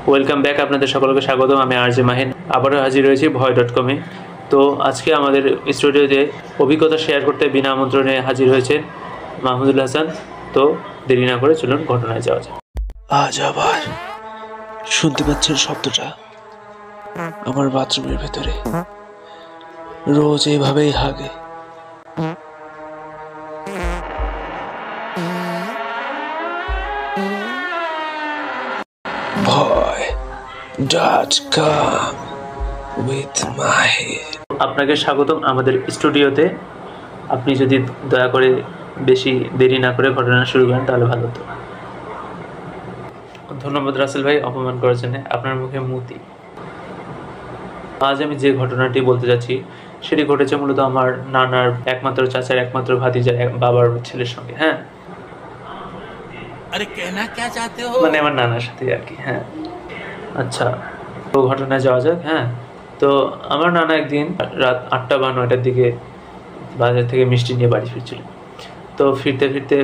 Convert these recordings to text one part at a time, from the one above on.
Welcome back, আপনাদের সকলকে স্বাগতম। আমি আরজে মাহিন আবারও হাজির হয়েছি ভয়.com-এ। তো আজকে আমাদের স্টুডিওতে অভিজ্ঞতা শেয়ার করতে বিনা আমন্ত্রণে হাজির হয়েছেন মাহমুদুল হাসান। তো দেরি না করে চলুন ঘটনায় যাওয়া যায়। আজ আবার শুনতে পাচ্ছেন শব্দটা? আমার বাথরুমের ভেতরে রোজ এভাবেই হাগে। ভয়.com with মাহিন। আপনাকে স্বাগতম আমাদের স্টুডিওতে। আপনি যদি দয়া করে বেশি দেরি না করে ঘটনা শুরু করেন তাহলে ভালো হতো। ধন্যবাদ রাসেল ভাই অপমান করার জন্য। আপনার মুখে মুতি। আজ আমি যে ঘটনাটি বলতে যাচ্ছি সেটি ঘটেছে মূলত আমার নানার একমাত্র চাচার একমাত্র ভাতিজা বাবার ছেলের সঙ্গে। হ্যাঁ, মানে আমার নানার সাথে আর কি। হ্যাঁ, আচ্ছা, তো ঘটনায় যাওয়া যাক। হ্যাঁ, তো আমার নানা একদিন রাত 8টা বা 9টার দিকে বাজার থেকে মিষ্টি নিয়ে বাড়ি ফিরছিল। তো ফিরতে ফিরতে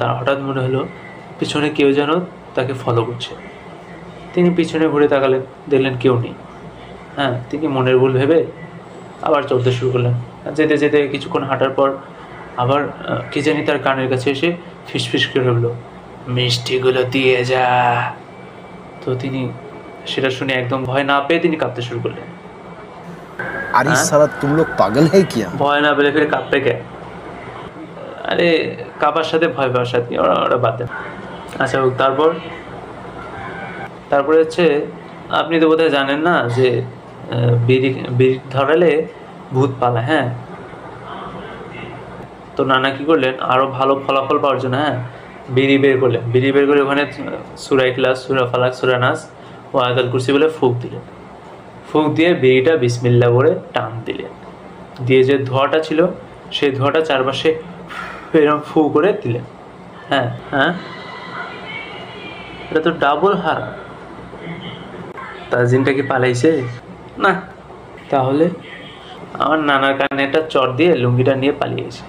তার হঠাৎ মনে হলো পিছনে কেউ যেন তাকে ফলো করছে। তিনি পিছনে ঘুরে তাকালেন, দেখলেন কেউ নেই। হ্যাঁ, তিনি মনের ভুল ভেবে আবার চলতে শুরু করলেন। যেতে যেতে কিছুক্ষণ হাঁটার পর আবার কে জানি তার কানের কাছে এসে ফিসফিস করে বলল, মিষ্টিগুলো দিয়ে যা। তো তিনি সেটা শুনে একদম ভয় না পেয়ে তিনি কাঁপতে শুরু করলেন। अरे साला तुम लोग पागल है क्या? ভয় না পেলে ফিরে কাঁপবে কে? আরে কাঁপার সাথে ভয় পাওয়ার সাথে ওরা বাদ দেন। আচ্ছা, তারপরে হচ্ছে আপনি তো বোধহয় জানেন না যে বিড়ি ধরালে ভূত পালায়। হ্যাঁ, তো নানা কি করলেন আরো ভালো ফলাফল পাওয়ার জন্য, হ্যাঁ, বিড়ি বের করে ওখানে সূরা ইখলাস, সূরা ফালাক, সূরা নাস ও আয়াতুল কুরসি বলে ফুঁক দিলেন। ফুঁক দিয়ে বিড়িটা বিসমিল্লাহ বলে টান দিলেন। দিয়ে যে ধোঁয়াটা ছিল সেই ধোঁয়াটা চারপাশে এরকম ফু করে দিলেন। হ্যাঁ হ্যাঁ, এটা তো ডাবল হারা। তাজিনটা কি পালাইছে? না, তাহলে আমার নানার কানে একটা চট দিয়ে লুঙ্গিটা নিয়ে পালিয়ে গেছে।